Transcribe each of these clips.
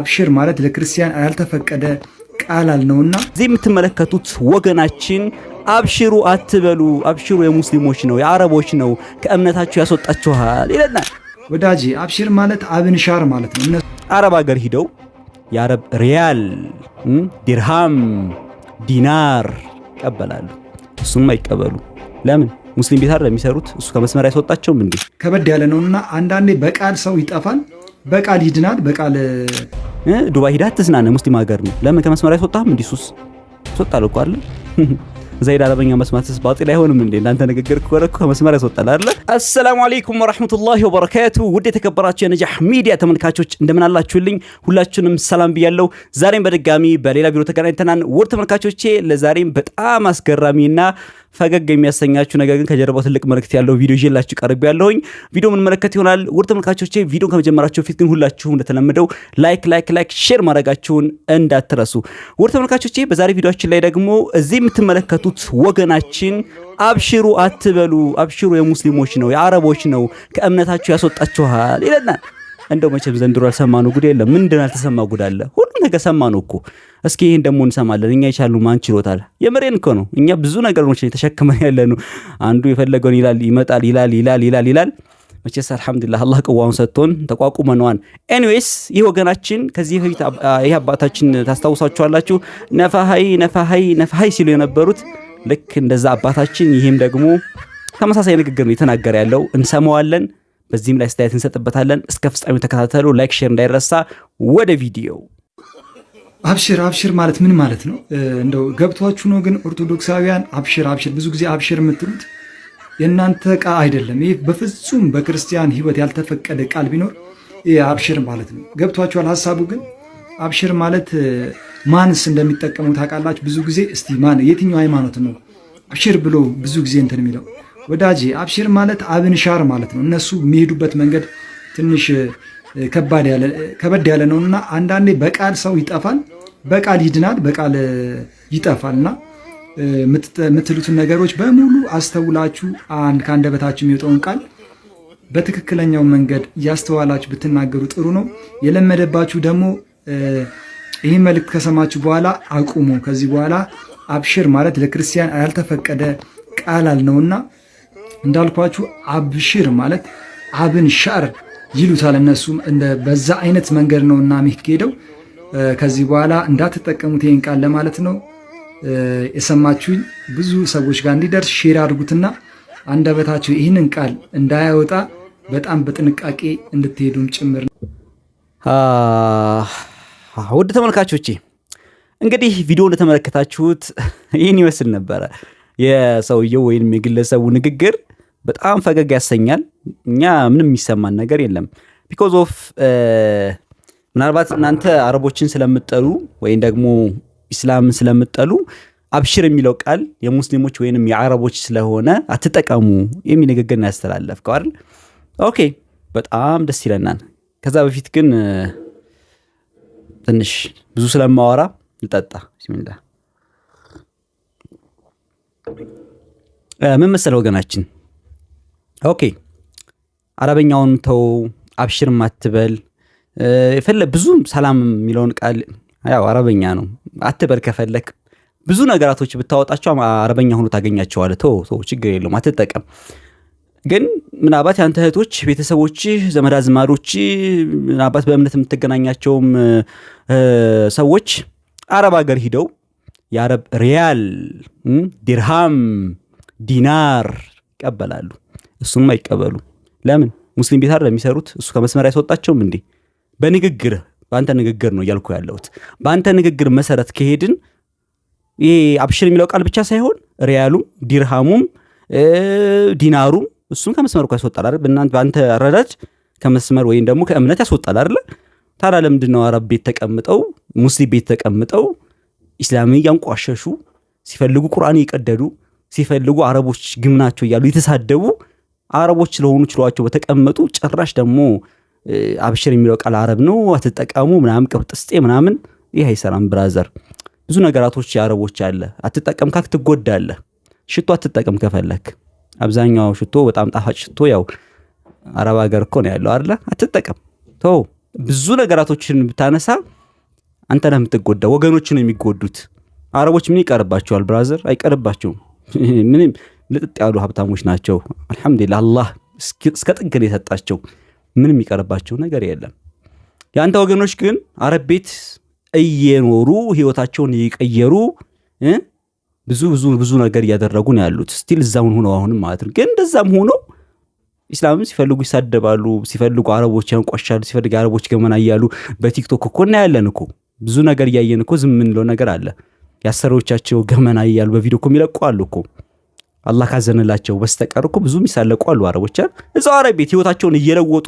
አብሽር ማለት ለክርስቲያን ያልተፈቀደ ቃል ነውና እዚህ የምትመለከቱት ወገናችን አብሽሩ አትበሉ፣ አብሽሩ የሙስሊሞች ነው የአረቦች ነው ከእምነታቸው ያስወጣችኋል ይለናል። ወዳጄ አብሽር ማለት አብንሻር ማለት ነው። እነሱ አረብ ሀገር ሂደው የአረብ ሪያል፣ ዲርሃም፣ ዲናር ይቀበላሉ። እሱም አይቀበሉ። ለምን? ሙስሊም ቤት አይደል የሚሰሩት? እሱ ከመስመር ያስወጣቸውም እንዴ? ከበድ ያለ ነውና አንዳንዴ በቃል ሰው ይጠፋል፣ በቃል ይድናል። በቃል ዱባይ ሂዳ ትዝናና ሙስሊም ሀገር ነው። ለምን ከመስመር ያስወጣም? እንዲህ ሱስ ያስወጣል እኮ አይደል? ዘይድ አረበኛ መስማትስ ባጢል አይሆንም እንዴ? እንዳንተ ንግግር ኮረኩ ከመስመር ያስወጣል አይደል? አሰላሙ አለይኩም ወራህመቱላሂ ወበረካቱ። ውድ የተከበራችሁ የነጃህ ሚዲያ ተመልካቾች እንደምን አላችሁልኝ? ሁላችሁንም ሰላም ብያለሁ። ዛሬም በድጋሚ በሌላ ቪዲዮ ተገናኝተናል። ውድ ተመልካቾቼ ለዛሬም በጣም አስገራሚና ፈገግ የሚያሰኛችሁ ነገር ግን ከጀርባው ትልቅ መልእክት ያለው ቪዲዮ ይዤላችሁ ቀርብ ያለሁኝ ቪዲዮ ምን መልእክት ይሆናል? ውድ ተመልካቾቼ ቪዲዮን ከመጀመራችሁ ፊት ግን ሁላችሁም እንደተለመደው ላይክ ሼር ማድረጋችሁን እንዳትረሱ። ውድ ተመልካቾቼ በዛሬ ቪዲዮአችን ላይ ደግሞ እዚህ የምትመለከቱት ወገናችን አብሽሩ አትበሉ፣ አብሽሩ የሙስሊሞች ነው የአረቦች ነው ከእምነታቸው ያስወጣችኋል ይለናል። እንደው መቼም ዘንድሮ ያልሰማነው ጉድ የለም። ምንድን ያልተሰማ ጉድ አለ? ሁሉም ነገር ሰማነው እኮ። እስኪ ይሄን ደግሞ እንሰማለን። እኛ ይቻሉ ማን ችሎታል? የመሬን እኮ ነው። እኛ ብዙ ነገሮች ተሸክመን ያለነው። አንዱ የፈለገውን ይላል ይመጣል ይላል። መቼስ አልሐምዱሊላህ አላህ ቀዋውን ሰጥቶን ተቋቁመናል። ኤኒዌይስ ይህ ወገናችን ከዚህ በፊት ይህ አባታችን ታስታውሳችኋላችሁ። ነፋሃይ ሲሉ የነበሩት ልክ እንደዛ አባታችን ይሄም ደግሞ ተመሳሳይ ንግግር ነው የተናገረ ያለው። እንሰማዋለን። በዚህም ላይ አስተያየት እንሰጥበታለን። እስከ ፍጻሜው ተከታተሉ። ላይክ ሼር እንዳይረሳ። ወደ ቪዲዮ። አብሽር ማለት ምን ማለት ነው? እንደው ገብቷችሁ ነው? ግን ኦርቶዶክሳውያን አብሽር ብዙ ጊዜ አብሽር የምትሉት የእናንተ ቃል አይደለም። ይህ በፍጹም በክርስቲያን ሕይወት ያልተፈቀደ ቃል ቢኖር ይህ አብሽር ማለት ነው። ገብቷችኋል ሐሳቡ? ግን አብሽር ማለት ማንስ እንደሚጠቀሙ ታውቃላችሁ? ብዙ ጊዜ እስቲ የትኛው ሃይማኖት ነው አብሽር ብሎ ብዙ ጊዜ እንትን የሚለው? ወዳጄ አብሽር ማለት አብንሻር ማለት ነው። እነሱ የሚሄዱበት መንገድ ትንሽ ከበድ ያለ ነውና አንዳንዴ በቃል ሰው ይጠፋል፣ በቃል ይድናል፣ በቃል ይጠፋልና የምትሉትን ነገሮች በሙሉ አስተውላችሁ ከአንደበታችሁ የሚወጣውን ቃል በትክክለኛው መንገድ እያስተዋላችሁ ብትናገሩ ጥሩ ነው። የለመደባችሁ ደግሞ ይህን መልእክት ከሰማችሁ በኋላ አቁሙ። ከዚህ በኋላ አብሽር ማለት ለክርስቲያን ያልተፈቀደ ቃል ነውና እንዳልኳችሁ አብሽር ማለት አብንሻር ይሉታል እነሱም። በዛ አይነት መንገድ ነውና የሚሄደው። ከዚህ በኋላ እንዳትጠቀሙት ይሄን ቃል ለማለት ነው። የሰማችሁኝ ብዙ ሰዎች ጋር እንዲደርስ ሼር አድርጉትና አንደበታችሁ ይህንን ቃል እንዳያወጣ በጣም በጥንቃቄ እንድትሄዱም ጭምር ነው። ውድ ተመልካቾቼ እንግዲህ ቪዲዮ እንደተመለከታችሁት ይህን ይመስል ነበረ። የሰውየው ወይም የግለሰቡ ንግግር በጣም ፈገግ ያሰኛል። እኛ ምንም የሚሰማን ነገር የለም። ቢኮዝ ኦፍ ምናልባት እናንተ አረቦችን ስለምጠሉ ወይም ደግሞ ኢስላምን ስለምጠሉ አብሽር የሚለው ቃል የሙስሊሞች ወይንም የአረቦች ስለሆነ አትጠቀሙ የሚል ንግግር ያስተላለፍከው አይደል? ኦኬ በጣም ደስ ይለናል። ከዛ በፊት ግን ትንሽ ብዙ ስለማወራ ልጠጣ። ቢስሚላህ። ምን መሰለ ወገናችን፣ ኦኬ አረበኛውን ተው፣ አብሽር ማትበል ብዙ ሰላም የሚለውን ቃል ያው አረበኛ ነው አትበል። ከፈለክ ብዙ ነገራቶች ብታወጣቸው አረበኛ ሆኖ ታገኛቸዋለህ። ተው ችግር የለውም አትጠቀም። ግን ምናልባት ያንተ እህቶች፣ ቤተሰቦች፣ ዘመድ አዝማዶች፣ ምናልባት በእምነት የምትገናኛቸውም ሰዎች አረብ ሀገር ሂደው የአረብ ሪያል፣ ዲርሃም፣ ዲናር ይቀበላሉ። እሱም አይቀበሉ። ለምን? ሙስሊም ቤት አይደል የሚሰሩት? እሱ ከመስመር ያስወጣቸውም እንዴ? በአንተ ንግግር ነው እያልኩ ያለሁት። በአንተ ንግግር መሰረት ከሄድን ይሄ አብሽር የሚለው ቃል ብቻ ሳይሆን ሪያሉም፣ ዲርሃሙም፣ ዲናሩም እሱም ከመስመር እኮ ያስወጣል አይደል? በአንተ አረዳድ ከመስመር ወይም ደግሞ ከእምነት ያስወጣል አይደል? ታዲያ ለምንድን ነው አረብ ቤት ተቀምጠው ሙስሊም ቤት ተቀምጠው ኢስላምን እያንቋሸሹ ሲፈልጉ ቁርአን እየቀደዱ ሲፈልጉ አረቦች ግምናቸው እያሉ የተሳደቡ አረቦች ስለሆኑ ችሏቸው በተቀመጡ ጭራሽ ደግሞ አብሽር የሚለው ቃል አረብ ነው አትጠቀሙ ምናምን ቅብጥስጤ ምናምን ይሄ አይሰራም ብራዘር። ብዙ ነገራቶች የአረቦች አለ። አትጠቀም ካክ ትጎዳለህ። ሽቶ አትጠቀም ከፈለክ። አብዛኛው ሽቶ በጣም ጣፋጭ ሽቶ ያው አረብ ሀገር እኮ ነው ያለው አይደል? አትጠቀም። ተው ብዙ ነገራቶችን ብታነሳ አንተ ነህ የምትጎዳው፣ ወገኖች ነው የሚጎዱት። አረቦች ምን ይቀርባቸዋል ብራዘር? አይቀርባቸውም። ምንም ልጥጥ ያሉ ሀብታሞች ናቸው። አልሐምዱሊላህ አላህ እስከ ጥግ ነው የሰጣቸው። ምንም የሚቀርባቸው ነገር የለም። የአንተ ወገኖች ግን አረብ ቤት እየኖሩ ህይወታቸውን እየቀየሩ ብዙ ነገር እያደረጉ ነው ያሉት። ስቲል እዛውን ሆነው አሁንም ማለት ነው። ግን እንደዛም ሆኖ ኢስላምም ሲፈልጉ ይሳደባሉ፣ ሲፈልጉ አረቦች ያንቋሻሉ፣ ሲፈልጉ አረቦች ገመና እያሉ በቲክቶክ እኮ እናያለን እኮ ብዙ ነገር እያየን እኮ ዝም ምንለው ነገር አለ። ያሰሮቻቸው ገመና እያሉ በቪዲዮ እኮ የሚለቁ አሉ እኮ አላህ ካዘነላቸው በስተቀር እኮ ብዙ የሚሳለቁ አሉ አረቦች። እዛው አረብ ቤት ህይወታቸውን እየለወጡ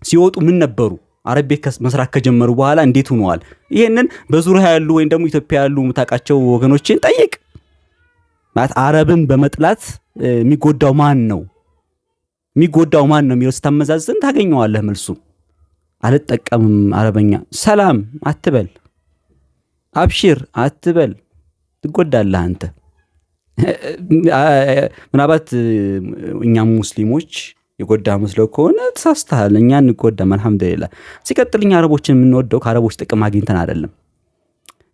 ሲወጡ ምን ነበሩ? አረብ ቤት መስራት ከጀመሩ በኋላ እንዴት ሆነዋል? ይሄንን በዙሪያ ያሉ ወይም ደግሞ ኢትዮጵያ ያሉ የምታውቃቸው ወገኖችን ጠይቅ። ማለት አረብን በመጥላት የሚጎዳው ማን ነው? የሚጎዳው ማን ነው የሚለው ስታመዛዝን ታገኘዋለህ መልሱ። አልጠቀምም አረበኛ፣ ሰላም አትበል፣ አብሽር አትበል፣ ትጎዳለህ አንተ። ምናባት እኛም ሙስሊሞች የጎዳ መስለው ከሆነ ተሳስተሃል። እኛ እንጎዳም አልሐምዱሊላህ። ሲቀጥል እኛ አረቦችን የምንወደው ከአረቦች ጥቅም አግኝተን አይደለም።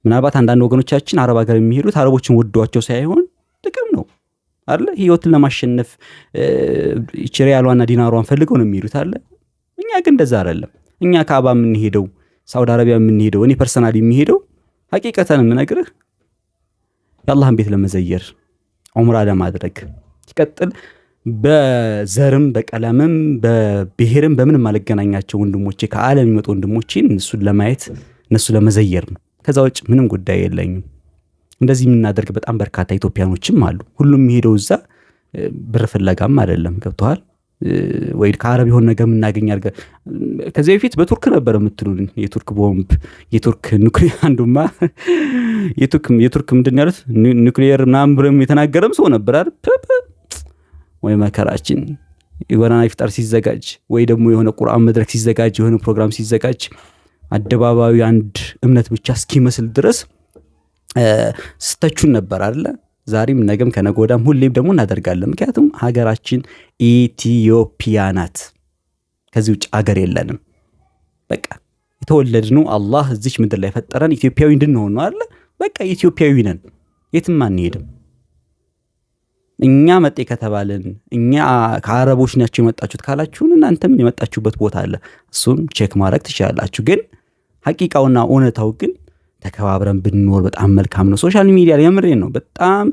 ምናባት አንዳንድ ወገኖቻችን አረብ ሀገር የሚሄዱት አረቦችን ወዷቸው ሳይሆን ጥቅም ነው አይደል? ህይወትን ለማሸነፍ ሪያሏና ዲናሯን ፈልገው ነው የሚሄዱት አይደል? እኛ ግን እንደዛ አይደለም። እኛ ካዕባ የምንሄደው ሳውዲ አረቢያ የምንሄደው እኔ ፐርሰናሊ የሚሄደው ሐቂቀተን የምነግርህ የአላህን ቤት ለመዘየር ዑምራ ለማድረግ። ሲቀጥል በዘርም በቀለምም በብሔርም በምንም አልገናኛቸው ወንድሞቼ ከዓለም የሚመጡ ወንድሞቼን እነሱን ለማየት እነሱ ለመዘየር ነው። ከዛ ውጭ ምንም ጉዳይ የለኝም። እንደዚህ የምናደርግ በጣም በርካታ ኢትዮጵያኖችም አሉ። ሁሉም የሚሄደው እዛ ብር ፍለጋም አይደለም። ገብቶሃል ወይ? ከአረብ የሆነ ነገር የምናገኝ አድርገህ ከዚህ በፊት በቱርክ ነበር የምትሉን የቱርክ ቦምብ የቱርክ ኑክሌር አንዱማ የቱርክ ምንድን ያሉት ኑክሌር ምናምን ብሎም የተናገረም ሰው ነበር አይደል? ወይ መከራችን። የጎዳና ኢፍጣር ሲዘጋጅ ወይ ደግሞ የሆነ ቁርአን መድረክ ሲዘጋጅ የሆነ ፕሮግራም ሲዘጋጅ አደባባዩ አንድ እምነት ብቻ እስኪመስል ድረስ ስተቹን ነበር አይደል? ዛሬም ነገም ከነጎዳም ሁሌም ደግሞ እናደርጋለን። ምክንያቱም ሀገራችን ኢትዮጵያ ናት። ከዚህ ውጭ ሀገር የለንም። በቃ የተወለድነው አላህ እዚች ምድር ላይ ፈጠረን ኢትዮጵያዊ እንድንሆን ነው አይደል? በቃ ኢትዮጵያዊ ነን፣ የትም አንሄድም። እኛ መጤ ከተባለን እኛ ከአረቦች ናቸው የመጣችሁት ካላችሁን እናንተም የመጣችሁበት ቦታ አለ። እሱም ቼክ ማድረግ ትችላላችሁ። ግን ሐቂቃውና እውነታው ግን ተከባብረን ብንኖር በጣም መልካም ነው። ሶሻል ሚዲያ ላይ የምሬን ነው በጣም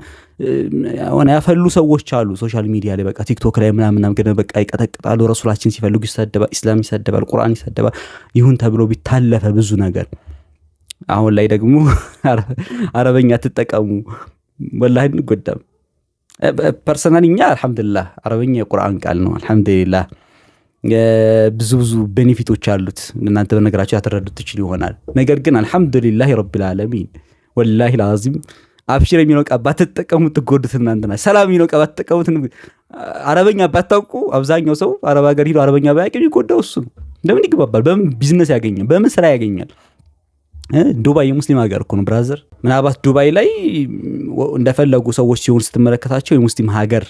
ያፈሉ ሰዎች አሉ ሶሻል ሚዲያ ላይ በቃ ቲክቶክ ላይ ምናምን ግን በቃ ይቀጠቅጣሉ። ረሱላችን ሲፈልጉ ይሰደባል፣ ኢስላም ይሰደባል፣ ቁርአን ይሰደባል። ይሁን ተብሎ ቢታለፈ ብዙ ነገር። አሁን ላይ ደግሞ አረበኛ ትጠቀሙ ወላሂ እንጎዳም። ፐርሰናሊ እኛ አልሐምዱሊላህ አረበኛ የቁርአን ቃል ነው አልሐምዱሊላህ። ብዙ ቤኔፊቶች አሉት። እናንተ በነገራችሁ ያተረዱት ትችሉ ይሆናል። ነገር ግን አልሐምዱሊላህ ረቢል ዓለሚን ወላሂ ላዚም አብሽር የሚለው ቃል ባትጠቀሙት ትጎዱት እናንተ ናችሁ። ሰላም የሚለው ቃል ባትጠቀሙት አረበኛ ባታውቁ አብዛኛው ሰው አረብ ሀገር ሄዶ አረበኛ ባያውቅ የሚጎዳው እሱ ነው። እንደምን ይግባባል? በምን ቢዝነስ ያገኛል? በምን ስራ ያገኛል? ዱባይ የሙስሊም ሀገር እኮ ነው ብራዘር። ምናባት ዱባይ ላይ እንደፈለጉ ሰዎች ሲሆን ስትመለከታቸው የሙስሊም ሀገር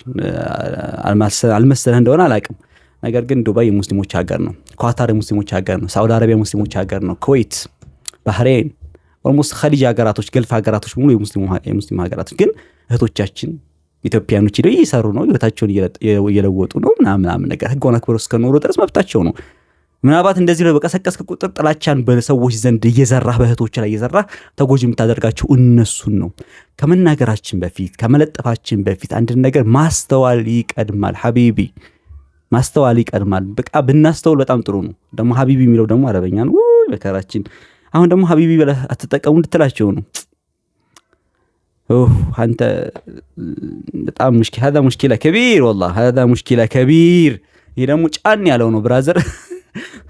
አልመሰለህ እንደሆነ አላውቅም። ነገር ግን ዱባይ የሙስሊሞች ሀገር ነው። ኳታር የሙስሊሞች ሀገር ነው። ሳውዲ አረቢያ የሙስሊሞች ሀገር ነው። ኩዌት፣ ባህሬን፣ ኦልሞስት ኸሊጅ ሀገራቶች፣ ገልፍ ሀገራቶች ሙሉ የሙስሊም ሀገራቶች። ግን እህቶቻችን ኢትዮጵያኖች ሄደው እየሰሩ ነው፣ ህይወታቸውን እየለወጡ ነው ምናምን ነገር ህግን አክብረው እስከኖሩ ድረስ መብታቸው ነው። ምናባት እንደዚህ ነው በቀሰቀስክ ቁጥር ጥላቻን በሰዎች ዘንድ እየዘራህ በእህቶች ላይ እየዘራህ ተጎጂ የምታደርጋቸው እነሱን ነው። ከመናገራችን በፊት ከመለጠፋችን በፊት አንድ ነገር ማስተዋል ይቀድማል ሐቢቢ፣ ማስተዋል ይቀድማል። በቃ ብናስተውል በጣም ጥሩ ነው። ደግሞ ሐቢቢ የሚለው ደግሞ አረበኛ ነው። ወይ መከራችን። አሁን ደግሞ ሐቢቢ ብለህ አትጠቀሙ እንድትላቸው ነው። አንተ በጣም ሙሽኪል هذا مشكلة كبير والله هذا مشكلة كبير። ይሄ ደግሞ ጫን ያለው ነው ብራዘር።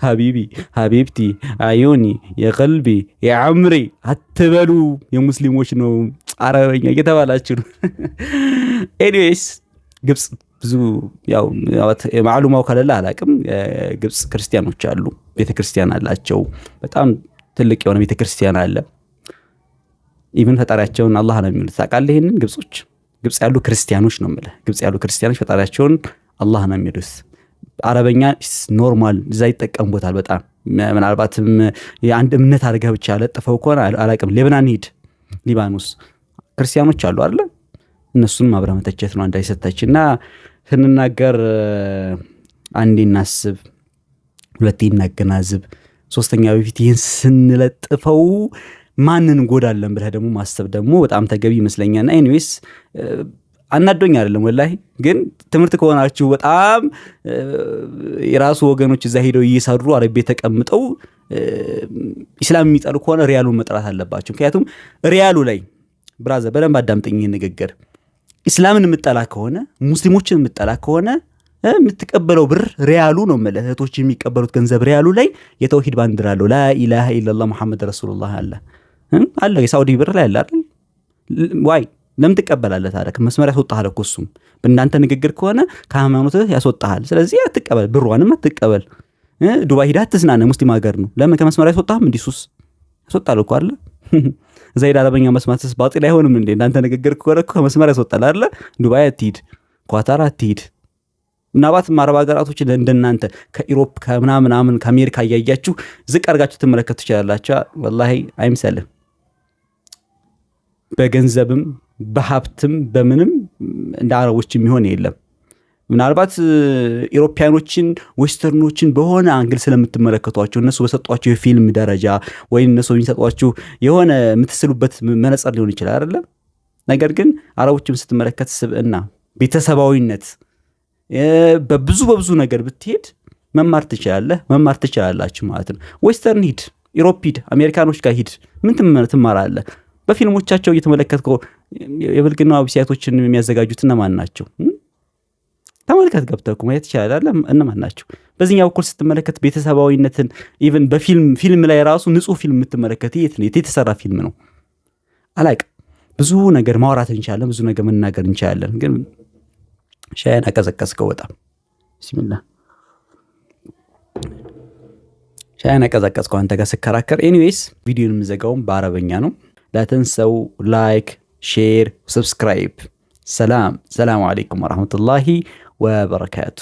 ሀቢቢ ሀቢብቲ አዩኒ የቀልቢ የአምሪ አትበሉ። የሙስሊሞች ነው አረበኛ እየተባላችሁ ነው። ኤኒዌይስ ግብጽ ብዙ ያው ማዕሉማው ከሌለ አላቅም። ግብጽ ክርስቲያኖች አሉ፣ ቤተክርስቲያን አላቸው። በጣም ትልቅ የሆነ ቤተክርስቲያን አለ። ኢቭን ፈጣሪያቸውን አላህ ነው የሚሉት። ታውቃለህ ይሄንን? ግብጽ ያሉ ክርስቲያኖች ነው የምልህ። ግብጽ ያሉ ክርስቲያኖች ፈጣሪያቸውን አላህ ነው የሚሉት። አረበኛ ኖርማል እዛ ይጠቀሙበታል በጣም ምናልባትም የአንድ እምነት አድርገህ ብቻ ለጥፈው ከሆነ አላቅም። ሌባኖን ሂድ፣ ሊባኖስ ክርስቲያኖች አሉ አይደል? እነሱን ማብራ መተቸት ነው እንዳይሰጣችና ስንናገር አንዴ እናስብ፣ ሁለቴ እናገናዝብ፣ ሶስተኛ በፊት ይህን ስንለጥፈው ማንን ጎዳለን ብለህ ደግሞ ማሰብ ደግሞ በጣም ተገቢ ይመስለኛልና ኤኒዌይስ አናዶኝ አይደለም ወላሂ። ግን ትምህርት ከሆናችሁ በጣም የራሱ ወገኖች እዛ ሄደው እየሰሩ አረብ ቤት ተቀምጠው ኢስላም የሚጠሉ ከሆነ ሪያሉን መጥራት አለባቸው። ምክንያቱም ሪያሉ ላይ ብራዘር በደንብ አዳምጠኝ ንግግር፣ ኢስላምን የምጠላ ከሆነ ሙስሊሞችን የምጠላ ከሆነ የምትቀበለው ብር ሪያሉ ነው ማለት እህቶች የሚቀበሉት ገንዘብ ሪያሉ ላይ የተውሂድ ባንዲራ አለው። ላ ኢላሃ ኢላላህ ሙሐመድ ረሱሉላህ አለ የሳውዲ ብር ላይ አለ አይደል? ዋይ ለምን ትቀበላለህ ታዲያ? መስመር ያስወጣሃል እኮ እሱም በእናንተ ንግግር ከሆነ ከሃይማኖትህ ያስወጣሃል። ስለዚህ አትቀበል፣ ብሯንም አትቀበል። ዱባይ ሂደህ አትዝናና፣ ሙስሊም ሀገር ነው። ለምን ከመስመር ያስወጣህም? እንዲሱስ ያስወጣል እኮ አይደል? ዘይድ አረበኛ መስማትስ ባጢል አይሆንም እንዴ? እናንተ ንግግር ከሆነ ከመስመር ያስወጣል አይደል? ዱባይ አትሂድ፣ ኳታር አትሂድ። ምናልባት አረብ ሀገራቶች እንደናንተ ከኢሮፕ ከምናምን ከአሜሪካ እያያችሁ ዝቅ አድርጋችሁ ትመለከቱ ትችላላችሁ። ወላሂ አይምሰልም። በገንዘብም በሀብትም በምንም እንደ አረቦች የሚሆን የለም። ምናልባት ኢሮፒያኖችን ዌስተርኖችን በሆነ አንግል ስለምትመለከቷቸው እነሱ በሰጧቸው የፊልም ደረጃ ወይ እነሱ የሚሰጧችሁ የሆነ የምትስሉበት መነጽር ሊሆን ይችላል አይደለም። ነገር ግን አረቦችም ስትመለከት ስብዕና፣ ቤተሰባዊነት በብዙ ነገር ብትሄድ መማር ትችላላችሁ ማለት ነው። ዌስተርን ሂድ፣ ኢሮፕ ሂድ፣ አሜሪካኖች ጋር ሂድ፣ ምን ትማራለህ? በፊልሞቻቸው እየተመለከትከው የብልግና ዌብሳይቶችን የሚያዘጋጁት እነማን ናቸው? ተመልከት፣ ገብተህ ማየት ይችላል። እነማን ናቸው? በዚህኛው በኩል ስትመለከት ቤተሰባዊነትን ኢቭን በፊልም ላይ ራሱ ንጹህ ፊልም የምትመለከት የት የተሰራ ፊልም ነው? አላቅም። ብዙ ነገር ማውራት እንችላለን፣ ብዙ ነገር መናገር እንችላለን። ግን ሻይን አቀዘቀዝከው በጣም ቢስሚላህ። ሻይን አቀዘቀዝከው አንተ ጋር ስከራከር። ኤኒዌይስ ቪዲዮን የምዘጋውም በአረበኛ ነው። ላተንሰው ላይክ፣ ሼር፣ ሰብስክራይብ። ሰላም አለይኩም ወራህመቱላሂ ወበረካቱ።